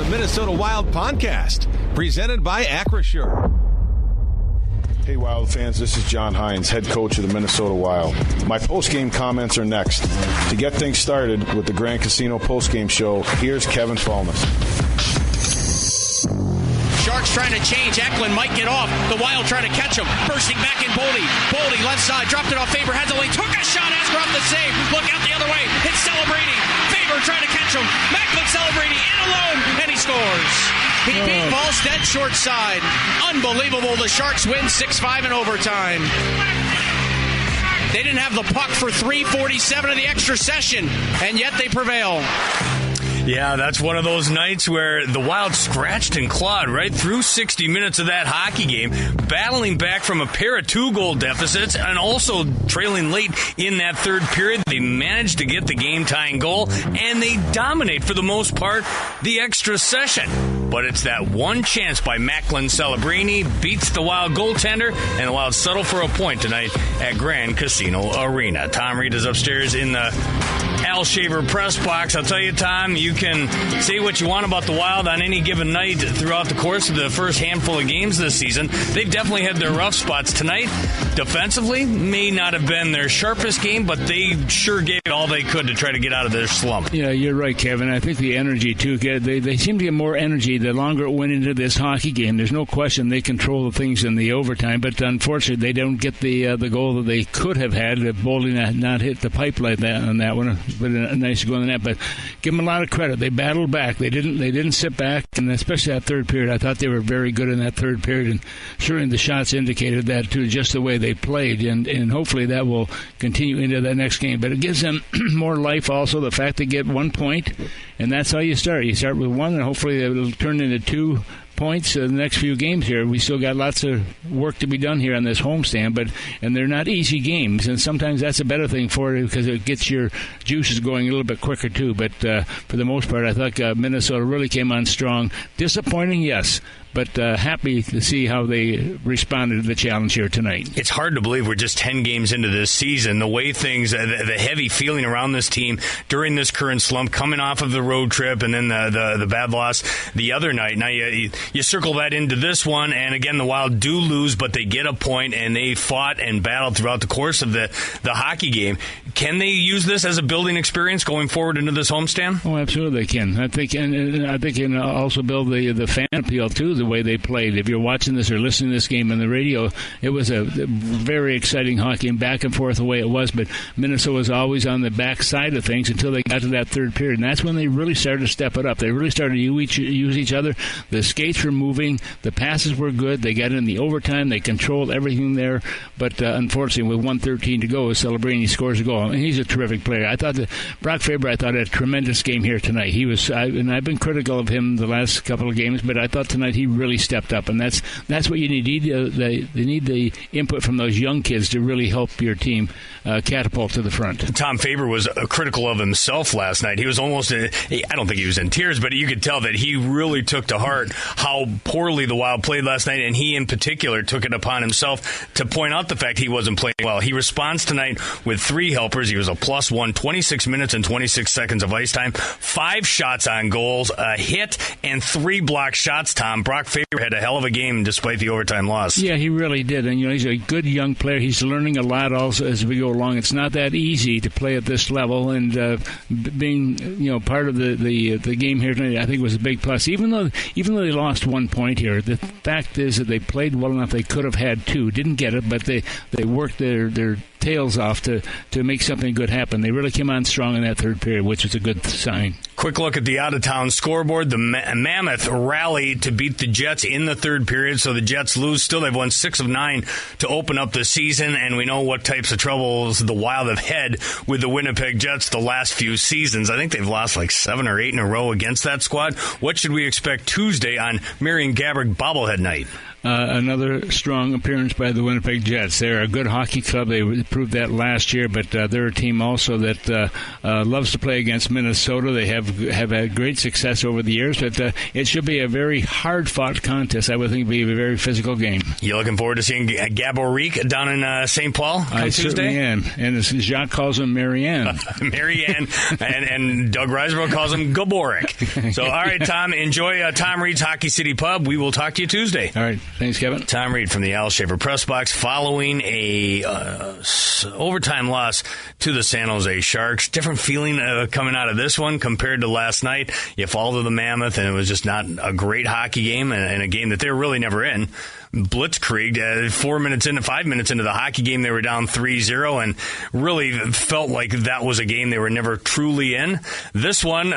the Minnesota Wild podcast, presented by Acrisure. Hey Wild fans, this is John Hynes, head coach of the Minnesota Wild. My postgame comments are next. To get things started with the Grand Casino postgame show, here's Kevin Falness. Sharks trying to change. Eklund might get off. The Wild trying to catch him. Bursting back in Boldy. Boldy left side. Dropped it off. Faber has a lane. Took a shot. Askarov the save. Look out the other way. Hits Celebrini. Faber trying to catch him. Macklin Celebrini in alone. And he scores. He beat Ballstead short side. Unbelievable. The Sharks win 6-5 in overtime. They didn't have the puck for 3:47 of the extra session, and yet they prevail. Yeah, that's one of those nights where the Wild scratched and clawed right through 60 minutes of that hockey game, battling back from a pair of 2-goal deficits and also trailing late in that third period. They managed to get the game-tying goal, and they dominate, for the most part, the extra session. But it's that one chance by Macklin Celebrini beats the Wild goaltender, and the Wild settle for a point tonight at Grand Casino Arena. Tom Reed is upstairs in the Al Shaver press box. I'll tell you, Tom, you can say what you want about the Wild on any given night throughout the course of the first handful of games this season. They've definitely had their rough spots. Tonight, defensively, may not have been their sharpest game, but they sure gave it all they could to try to get out of their slump. Yeah, you're right, Kevin. I think the energy, too, they seem to get more energy the longer it went into this hockey game. There's no question they control the things in the overtime, but unfortunately, they don't get the goal that they could have had if Boldy not hit the pipe like that on that one. But a nice goal in the net. But give them a lot of credit. They battled back. They didn't sit back, and especially that third period. I thought they were very good in that third period, and certainly the shots indicated that too, just the way they played, and hopefully that will continue into the next game. But it gives them more life also, the fact they get 1 point, and that's how you start. You start with one, and hopefully it'll turn into 2 points in the next few games here. We still got lots of work to be done here on this homestand, and they're not easy games, and sometimes that's a better thing for it because it gets your juices going a little bit quicker too. But for the most part, I thought Minnesota really came on strong. Disappointing, yes, but happy to see how they responded to the challenge here tonight. It's hard to believe we're just 10 games into this season. The way things, the heavy feeling around this team during this current slump, coming off of the road trip and then the bad loss the other night. Now you circle that into this one, and again, the Wild do lose, but they get a point, and they fought and battled throughout the course of the hockey game. Can they use this as a building experience going forward into this homestand? Oh, absolutely they can. I think can also build the fan appeal, too, the way they played. If you're watching this or listening to this game on the radio, it was a very exciting hockey and back and forth the way it was, but Minnesota was always on the back side of things until they got to that third period, and that's when they really started to step it up. They really started to use each other. The skates were moving. The passes were good. They got in the overtime. They controlled everything there, but unfortunately, with 1:13 to go, Celebrini scores a goal, and he's a terrific player. I thought that Brock Faber, had a tremendous game here tonight. And I've been critical of him the last couple of games, but I thought tonight he really stepped up, and that's what you need. They need the input from those young kids to really help your team catapult to the front. Tom Faber was critical of himself last night. He was almost, I don't think he was in tears, but you could tell that he really took to heart how poorly the Wild played last night, and he in particular took it upon himself to point out the fact he wasn't playing well. He responds tonight with 3 helpers. He was a +1, 26 minutes and 26 seconds of ice time, 5 shots on goals, a hit, and 3 blocked shots, Tom. Brock Faber had a hell of a game despite the overtime loss. Yeah, he really did, and he's a good young player. He's learning a lot also as we go along. It's not that easy to play at this level, and being part of the game here tonight, I think was a big plus. Even though they lost 1 point here, the fact is that they played well enough. They could have had 2, didn't get it, but they worked their tails off to make something good happen. They really came on strong in that third period, which is a good sign. Quick look at the out-of-town scoreboard. The Mammoth rally to beat the Jets in the third period, so the Jets lose. Still, they've won 6 of 9 to open up the season, and we know what types of troubles the Wild have had with the Winnipeg Jets the last few seasons. I think they've lost like 7 or 8 in a row against that squad. What should we expect Tuesday on Marion Gabbard bobblehead night? another strong appearance by the Winnipeg Jets. They're a good hockey club. They proved that last year, but they're a team also that loves to play against Minnesota. They have had great success over the years, but it should be a very hard-fought contest. I would think it would be a very physical game. You looking forward to seeing Gabo Reek down in St. Paul come Tuesday? Certainly am. And as Jacques calls him, Marianne. Marianne, and Doug Riseborough calls him Gaborik. So, all right, Tom, enjoy Tom Reed's Hockey City Pub. We will talk to you Tuesday. All right. Thanks, Kevin. Tom Reed from the Al Shaver Press Box following a overtime loss to the San Jose Sharks. Different feeling coming out of this one compared to last night. You fall to the Mammoth, and it was just not a great hockey game and a game that they were really never in. Blitzkrieg, 5 minutes into the hockey game, they were down 3-0 and really felt like that was a game they were never truly in. This one,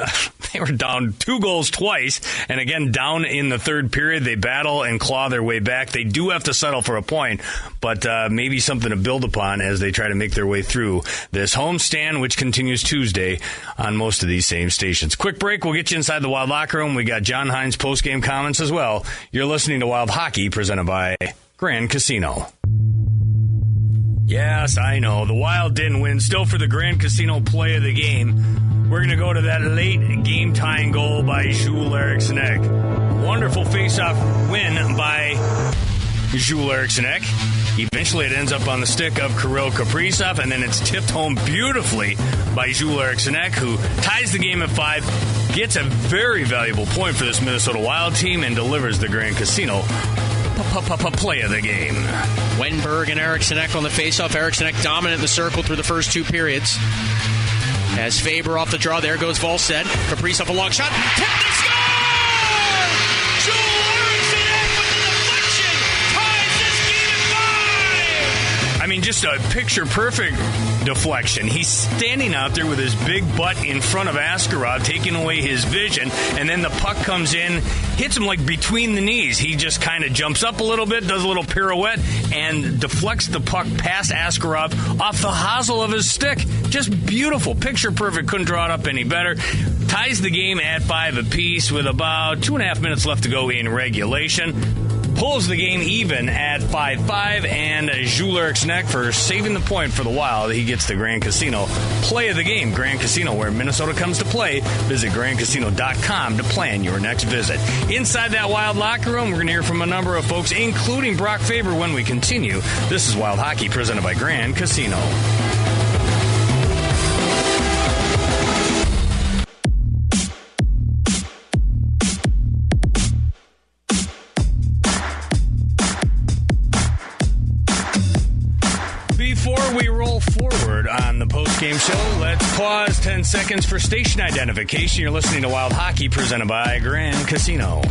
they were down 2 goals twice, and again, down in the third period. They battle and claw their way back. They do have to settle for a point, but maybe something to build upon as they try to make their way through this homestand, which continues Tuesday on most of these same stations. Quick break. We'll get you inside the Wild locker room. We got John Hynes post-game comments as well. You're listening to Wild Hockey, presented by Grand Casino. Yes, I know. The Wild didn't win. Still for the Grand Casino play of the game. We're going to go to that late game-tying goal by Jules Eriksson. Wonderful face-off win by Jules Eriksson. Eventually it ends up on the stick of Kirill Kaprizov, and then it's tipped home beautifully by Jules Eriksson, who ties the game at 5, gets a very valuable point for this Minnesota Wild team, and delivers the Grand Casino play of the game. Wenberg and Eriksson on the faceoff. Eriksson dominant in the circle through the first 2 periods. As Faber off the draw, there goes Volstead. Kaprizov a long shot. Tip the score! Jules Eriksson with the deflection ties this game at 5! I mean, just a picture-perfect deflection. He's standing out there with his big butt in front of Askarov, taking away his vision, and then the puck comes in, hits him like between the knees. He just kind of jumps up a little bit, does a little pirouette, and deflects the puck past Askarov off the hosel of his stick. Just beautiful. Picture-perfect. Couldn't draw it up any better. Ties the game at 5 apiece with about 2.5 minutes left to go in regulation. Pulls the game even at 5-5, and Jules Eriksson for saving the point for the Wild. He gets the Grand Casino play of the game. Grand Casino, where Minnesota comes to play. Visit grandcasino.com to plan your next visit. Inside that Wild locker room, we're going to hear from a number of folks, including Brock Faber, when we continue. This is Wild Hockey, presented by Grand Casino. Before we roll forward on the post-game show, let's pause 10 seconds for station identification. You're listening to Wild Hockey, presented by Grand Casino.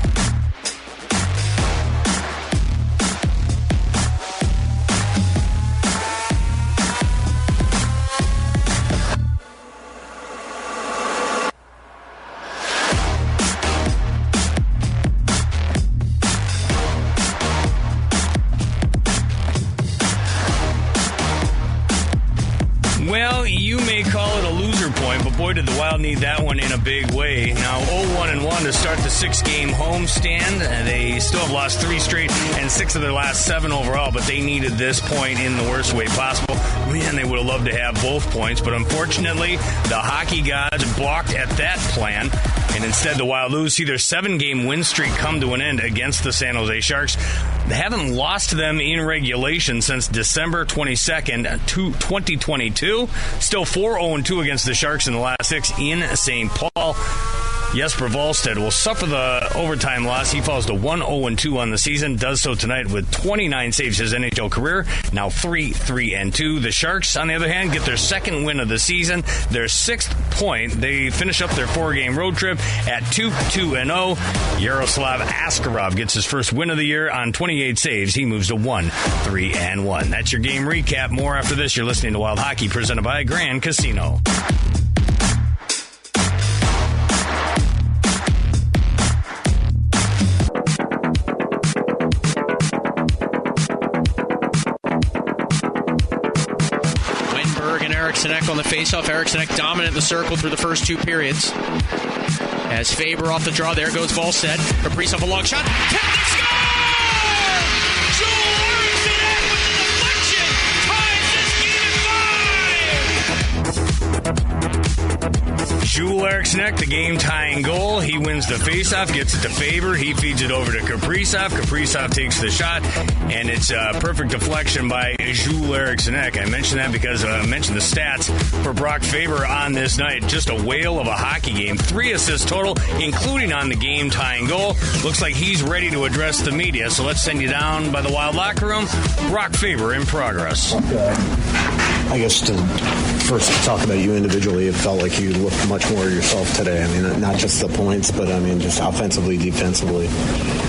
Well, you may call it a loser point, but boy, did the Wild need that one in a big way. Now, 0-1-1 to start the 6-game homestand. They still have lost 3 straight and 6 of their last 7 overall, but they needed this point in the worst way possible. Man, they would have loved to have both points, but unfortunately, the hockey gods balked at that plan, and instead the Wild lose. See their 7-game win streak come to an end against the San Jose Sharks. They haven't lost to them in regulation since December 22nd, 2022. Still 4-0-2 against the Sharks in the last 6 in St. Paul. Jesper Volstead will suffer the overtime loss. He falls to 1-0-2 on the season. Does so tonight with 29 saves his NHL career. Now 3-3-2. The Sharks, on the other hand, get their 2nd win of the season. Their 6th point. They finish up their 4-game road trip at 2-2-0. Yaroslav Askarov gets his first win of the year on 28 saves. He moves to 1-3-1. That's your game recap. More after this. You're listening to Wild Hockey, presented by Grand Casino. Eriksson on the faceoff. Eriksson dominant in the circle through the first 2 periods. As Faber off the draw, there goes Volstead. Kaprizov a long shot. Tip the score! Jules Eriksson, the game-tying goal. He wins the faceoff, gets it to Faber. He feeds it over to Kaprizov. Kaprizov takes the shot, and it's a perfect deflection by Jules Eriksson. I mentioned that because I mentioned the stats for Brock Faber on this night. Just a whale of a hockey game. 3 assists total, including on the game-tying goal. Looks like he's ready to address the media, so let's send you down by the Wild locker room. Brock Faber in progress. I guess to first talk about you individually, it felt like you looked much more yourself today. I mean, not just the points, but I mean, just offensively, defensively.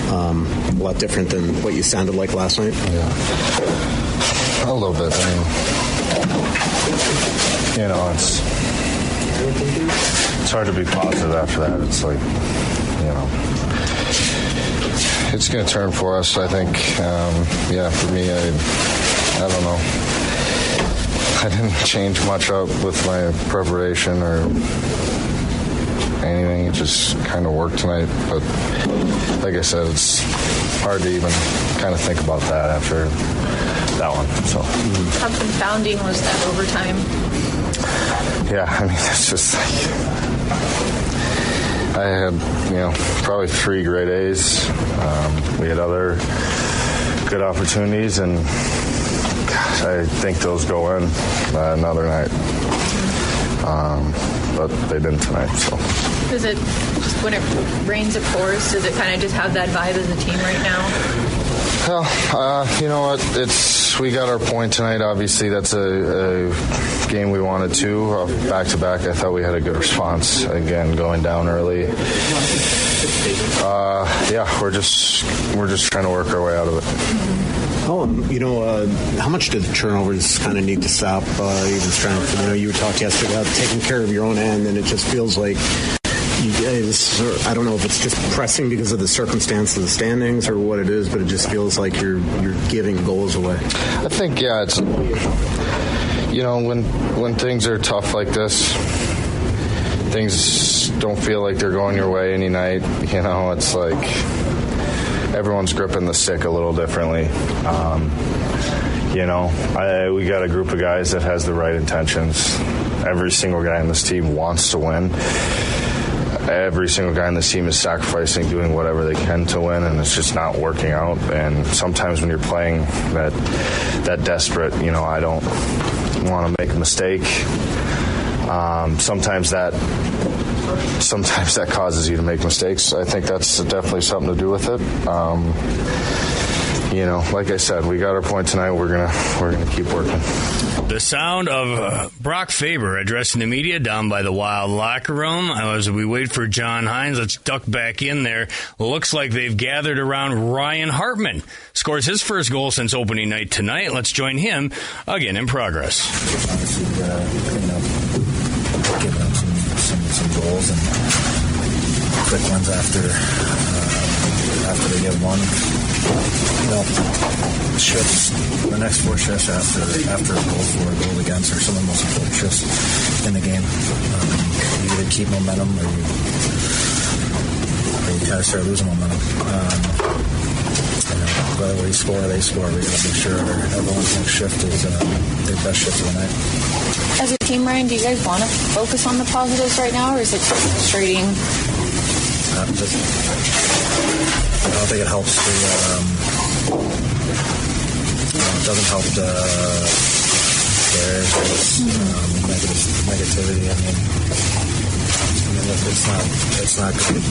A lot different than what you sounded like last night. Yeah, a little bit. I mean, it's hard to be positive after that. It's like, it's going to turn for us, I think. For me, I don't know. I didn't change much up with my preparation or anything. It just kind of worked tonight. But like I said, it's hard to even kind of think about that after that one. So how confounding was that overtime? Yeah, I mean, it's just like I had, probably 3 great A's. We had other good opportunities, and I think those go in another night. But they didn't tonight. So. Does it, just when it rains, it pours, does it kind of just have that vibe as a team right now? Well, you know what? We got our point tonight. Obviously, that's a game we wanted to. Back-to-back, I thought we had a good response. Again, going down early. We're just trying to work our way out of it. How much do the turnovers kind of need to stop even strength? You talked yesterday about taking care of your own end, and it just feels like you guys, I don't know if it's just pressing because of the circumstance of the standings or what it is, but it just feels like you're giving goals away. I think, it's, when things are tough like this, things don't feel like they're going your way any night. It's like everyone's gripping the stick a little differently. We got a group of guys that has the right intentions. Every single guy on this team wants to win. Every single guy on this team is sacrificing, doing whatever they can to win, and it's just not working out. And sometimes when you're playing that desperate, I don't want to make a mistake. Sometimes that causes you to make mistakes. I think that's definitely something to do with it. Like I said, we got our point tonight. We're gonna keep working. The sound of Brock Faber addressing the media down by the Wild locker room. As we wait for John Hynes, let's duck back in there. Looks like they've gathered around Ryan Hartman. Scores his first goal since opening night tonight. Let's join him again in progress. Obviously, we got to give them some goals and quick ones after they get one. Shifts, the next 4 shifts after a goal for a goal against are some of the most important shifts in the game. You either keep momentum or you kind of start losing momentum. Whether we score or they score, we got to make sure everyone's next shift is their best shift of the night. As a team, Ryan, do you guys want to focus on the positives right now, or is it frustrating? I don't think it helps to. It doesn't help the negativity. I mean, it's not good.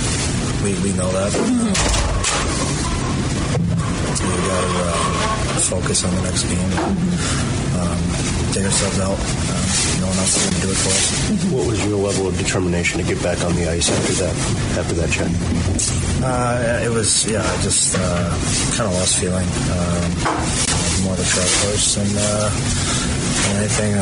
We know that. We got to focus on the next game. Take ourselves out. No one else is going to do it for us. What was your level of determination to get back on the ice after that check? It was, I just kind of lost feeling. More of a trout horse and anything.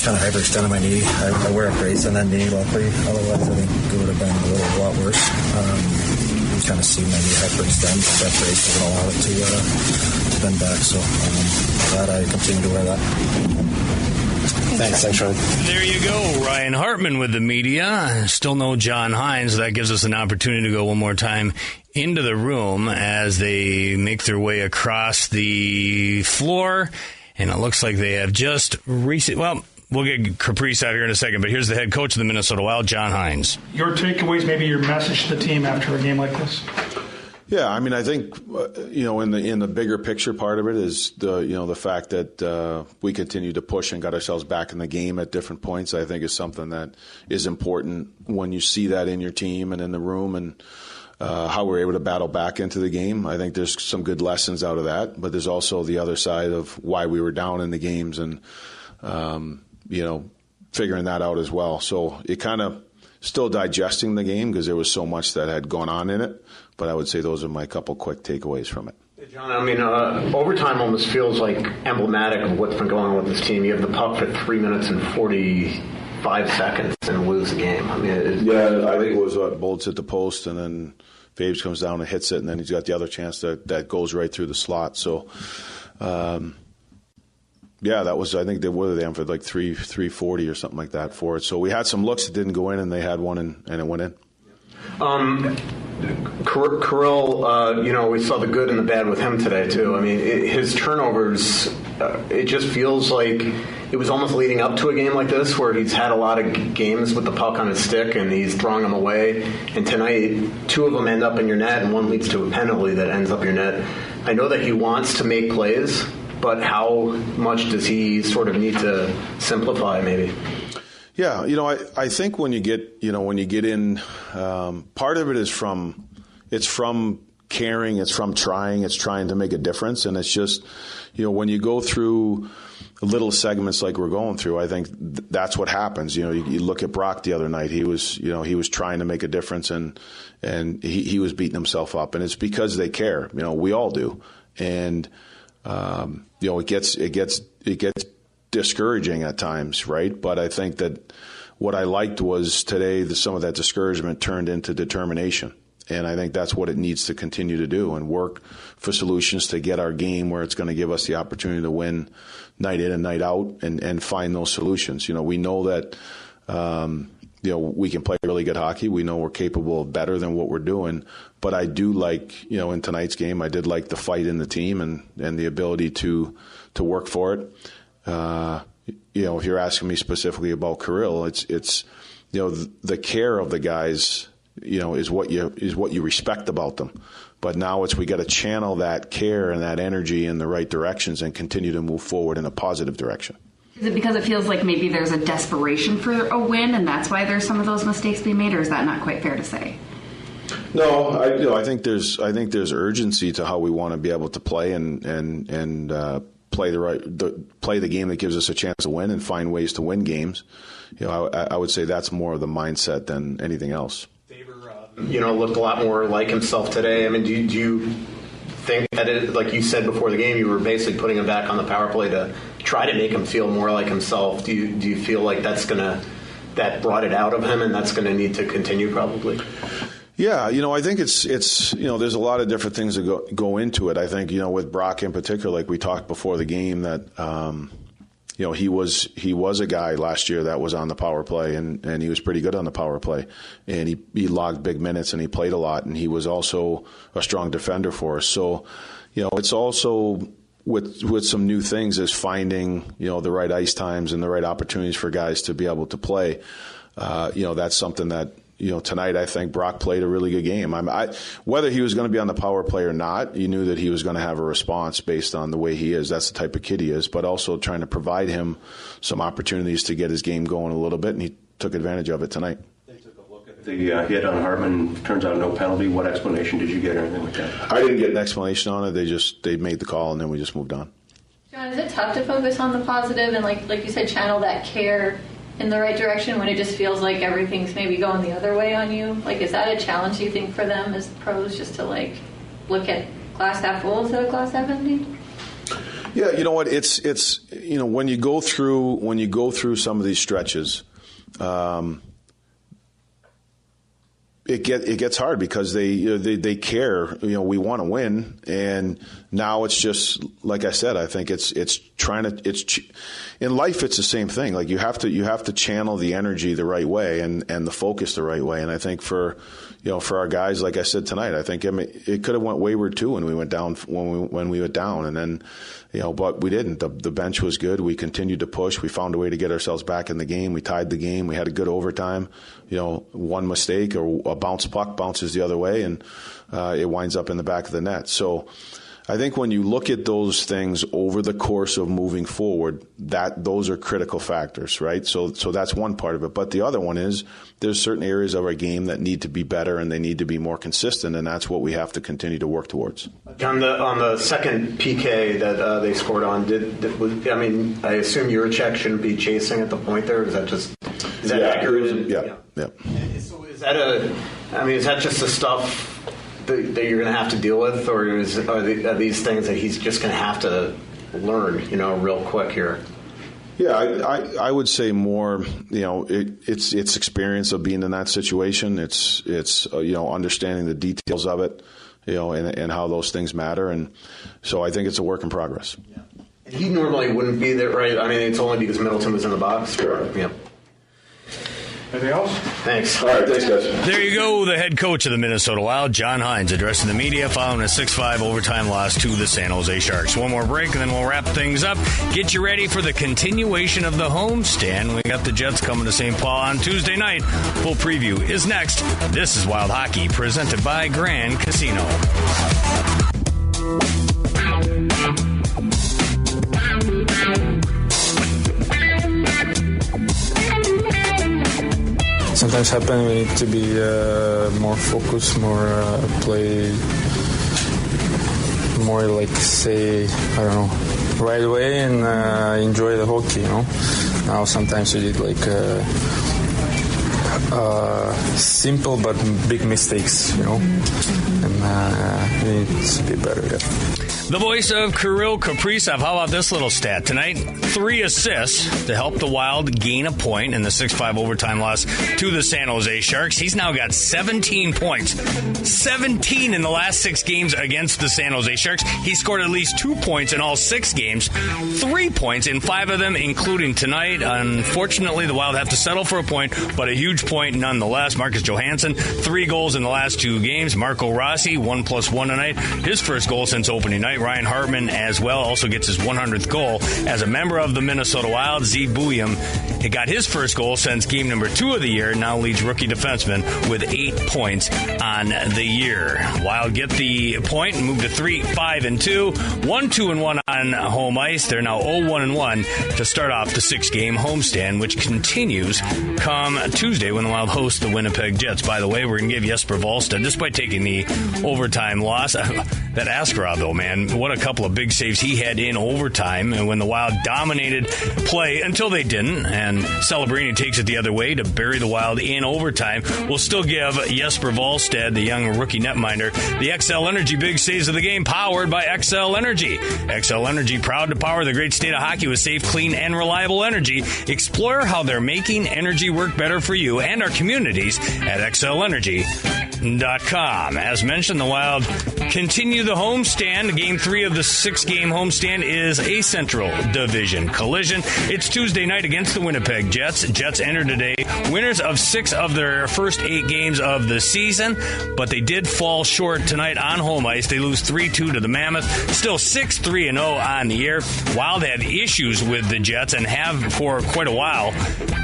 Kind of hyperextended my knee. I wear a brace on that knee, luckily. Otherwise, I think it would have been a lot worse. You kind of see my knee hyperextend. That brace doesn't allow it to bend back. So glad I continue to wear that. Thanks, Ryan. There you go. Ryan Hartman with the media. Still no John Hynes. That gives us an opportunity to go one more time into the room as they make their way across the floor. And it looks like they have just We'll get Caprice out here in a second, but here's the head coach of the Minnesota Wild, John Hynes. Your takeaways, maybe your message to the team after a game like this? Yeah, I mean, I think in the bigger picture part of it is the fact that we continue to push and got ourselves back in the game at different points. I think is something that is important when you see that in your team and in the room, and how we're able to battle back into the game. I think there's some good lessons out of that, but there's also the other side of why we were down in the games and figuring that out as well. So it kind of still digesting the game because there was so much that had gone on in it. But I would say those are my couple quick takeaways from it. John, I mean, overtime almost feels like emblematic of what's been going on with this team. You have the puck for 3 minutes and 45 seconds and lose the game. I mean, I think it was Bolts at the post, and then Fabes comes down and hits it, and then he's got the other chance that goes right through the slot. So, that was, I think they were there for like 340 or something like that for it. So we had some looks that didn't go in, and they had one, and it went in. Kirill, we saw the good and the bad with him today, too. I mean, his turnovers, it just feels like it was almost leading up to a game like this where he's had a lot of games with the puck on his stick and he's throwing them away. And tonight, 2 of them end up in your net and one leads to a penalty that ends up your net. I know that he wants to make plays, but how much does he sort of need to simplify maybe? Yeah, I think when you get in, part of it is from caring, it's from trying to make a difference. And it's just, when you go through little segments like we're going through, I think that's what happens. You look at Brock the other night, he was trying to make a difference and he was beating himself up. And it's because they care, we all do. And, it gets discouraging at times, right? But I think that what I liked was today some of that discouragement turned into determination. And I think that's what it needs to continue to do and work for solutions to get our game where it's going to give us the opportunity to win night in and night out and find those solutions. We know that, we can play really good hockey. We know we're capable of better than what we're doing. But I do like, in tonight's game, I did like the fight in the team and the ability to work for it. If you're asking me specifically about Kirill, it's the care of the guys, is what you respect about them. But now we got to channel that care and that energy in the right directions and continue to move forward in a positive direction. Is it because it feels like maybe there's a desperation for a win, and that's why there's some of those mistakes being made, or is that not quite fair to say? No, I think there's urgency to how we want to be able to play and play the game that gives us a chance to win and find ways to win games. I would say that's more of the mindset than anything else. Faber, looked a lot more like himself today. I mean, do you think that like you said before the game, you were basically putting him back on the power play to try to make him feel more like himself? Do you feel like that brought it out of him and that's gonna need to continue probably? Yeah, I think it's there's a lot of different things that go into it. I think, with Brock in particular, like we talked before the game, that he was a guy last year that was on the power play and he was pretty good on the power play. And he logged big minutes and he played a lot, and he was also a strong defender for us. So, it's also with some new things is finding, the right ice times and the right opportunities for guys to be able to play. That's something that, tonight I think Brock played a really good game. Whether he was going to be on the power play or not, you knew that he was going to have a response based on the way he is. That's the type of kid he is, but also trying to provide him some opportunities to get his game going a little bit, and he took advantage of it tonight. They took a look at the hit on Hartman. Turns out no penalty. What explanation did you get or anything like that? I didn't get an explanation on it. They made the call, and then we just moved on. John, is it tough to focus on the positive and, like you said, channel that care in the right direction when it just feels like everything's maybe going the other way on you? Like, is that a challenge, you think, for them as pros, just to look at glass half full instead of glass half empty? Yeah, you know what? It's when you go through some of these stretches, it gets hard because they care. We want to win, and now it's just like I said. I think it's in life. It's the same thing. Like you have to channel the energy the right way and the focus the right way. And I think for our guys, like I said tonight, I think it could have went wayward too when we went down when we went down, and then. But we didn't. The bench was good. We continued to push. We found a way to get ourselves back in the game. We tied the game. We had a good overtime. One mistake or a puck bounces the other way, and it winds up in the back of the net. So I think when you look at those things over the course of moving forward, those are critical factors, right? So that's one part of it. But the other one is there's certain areas of our game that need to be better and they need to be more consistent, and that's what we have to continue to work towards. On the second PK that they scored on, I assume Juracek shouldn't be chasing at the point there. Is that accurate? Yeah. So is that just the stuff that you're going to have to deal with, or are these things that he's just going to have to learn, real quick here? Yeah, I would say more. It's experience of being in that situation. It's understanding the details of it, and how those things matter. And so I think it's a work in progress. Yeah. And he normally wouldn't be there, right? I mean, it's only because Middleton was in the box. Sure. Yep. Anything else? Thanks. All right, thanks, guys. There you go, the head coach of the Minnesota Wild, John Hynes, addressing the media following a 6-5 overtime loss to the San Jose Sharks. One more break, and then we'll wrap things up. Get you ready for the continuation of the homestand. We got the Jets coming to St. Paul on Tuesday night. Full preview is next. This is Wild Hockey, presented by Grand Casino. Sometimes happen we need to be more focused, more play, more like say, I don't know, right away and enjoy the hockey, Now sometimes we did like simple but big mistakes, and we need to be better, yeah. The voice of Kirill Kaprizov. How about this little stat tonight? 3 assists to help the Wild gain a point in the 6-5 overtime loss to the San Jose Sharks. He's now got 17 points. 17 in the last 6 games against the San Jose Sharks. He scored at least 2 points in all 6 games. 3 points in 5 of them, including tonight. Unfortunately, the Wild have to settle for a point, but a huge point nonetheless. Marcus Johansson, 3 goals in the last 2 games. Marco Rossi, 1+1 tonight. His first goal since opening night. Ryan Hartman as well also gets his 100th goal as a member of the Minnesota Wild. Z Bouillon, he got his first goal since game number 2 of the year, now leads rookie defenseman with 8 points on the year. Wild get the point and move to 3-5-2, 1-2-1 on home ice. They're now 0-1-1 to start off the 6-game homestand, which continues come Tuesday when the Wild host the Winnipeg Jets. By the way, we're going to give Jesper Wallstedt, despite taking the overtime loss, that Askarov, though, man, what a couple of big saves he had in overtime, and when the Wild dominated play until they didn't, and Celebrini takes it the other way to bury the Wild in overtime. We'll still give Jesper Wallstedt, the young rookie netminder, the XL Energy big saves of the game, powered by XL Energy. XL Energy, proud to power the great state of hockey with safe, clean, and reliable energy. Explore how they're making energy work better for you and our communities at XLEnergy.com. As mentioned, the Wild continue the homestand. Game 3 of the 6-game homestand is a Central Division collision. It's Tuesday night against the Winnipeg Jets. Jets enter today winners of 6 of their first 8 games of the season, but they did fall short tonight on home ice. They lose 3-2 to the Mammoth. Still 6-3-0 on the year. Wild had issues with the Jets and have for quite a while.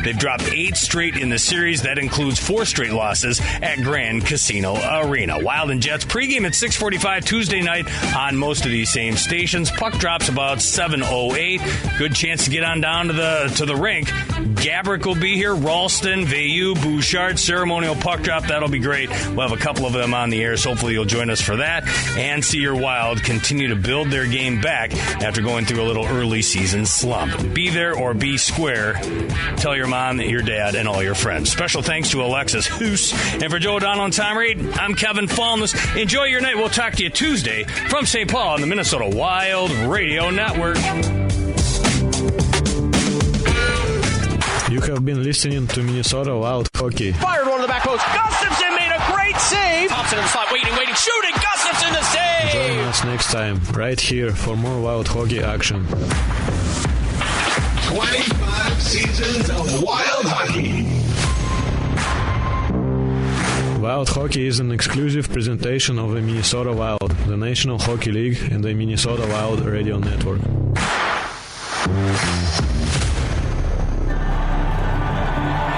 They've dropped 8 straight in the series. That includes 4 straight losses at Grand Casino Arena. Wild and Jets pregame at 6:45 Tuesday night on most of these same stations. Puck drops about 7:08. Good chance to get on down to the rink. Gabrick will be here. Ralston, Veilleux, Bouchard, ceremonial puck drop. That'll be great. We'll have a couple of them on the air, so hopefully you'll join us for that and see your Wild continue to build their game back after going through a little early season slump. Be there or be square. Tell your mom, your dad, and all your friends. Special thanks to Alexis Hoos. And for Joe O'Donnell and Tom Reed, I'm Kevin Fallness. Enjoy your night. We'll talk to you Tuesday from St. Paul on the Minnesota Wild Radio Network. You have been listening to Minnesota Wild Hockey. Fired one to the back post. Gustafsson made a great shooting. Gustafsson to save. Join us next time, right here, for more Wild hockey action. 25 seasons of Wild hockey. Wild Hockey is an exclusive presentation of the Minnesota Wild, the National Hockey League, and the Minnesota Wild Radio Network.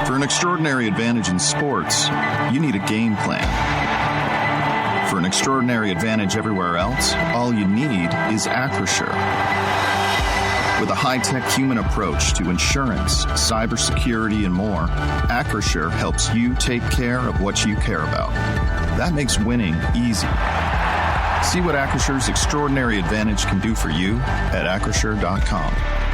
For an extraordinary advantage in sports, you need a game plan. For an extraordinary advantage everywhere else, all you need is Acrisure. With a high-tech human approach to insurance, cybersecurity, and more, Acrisure helps you take care of what you care about. That makes winning easy. See what Acrisure's extraordinary advantage can do for you at Acrisure.com.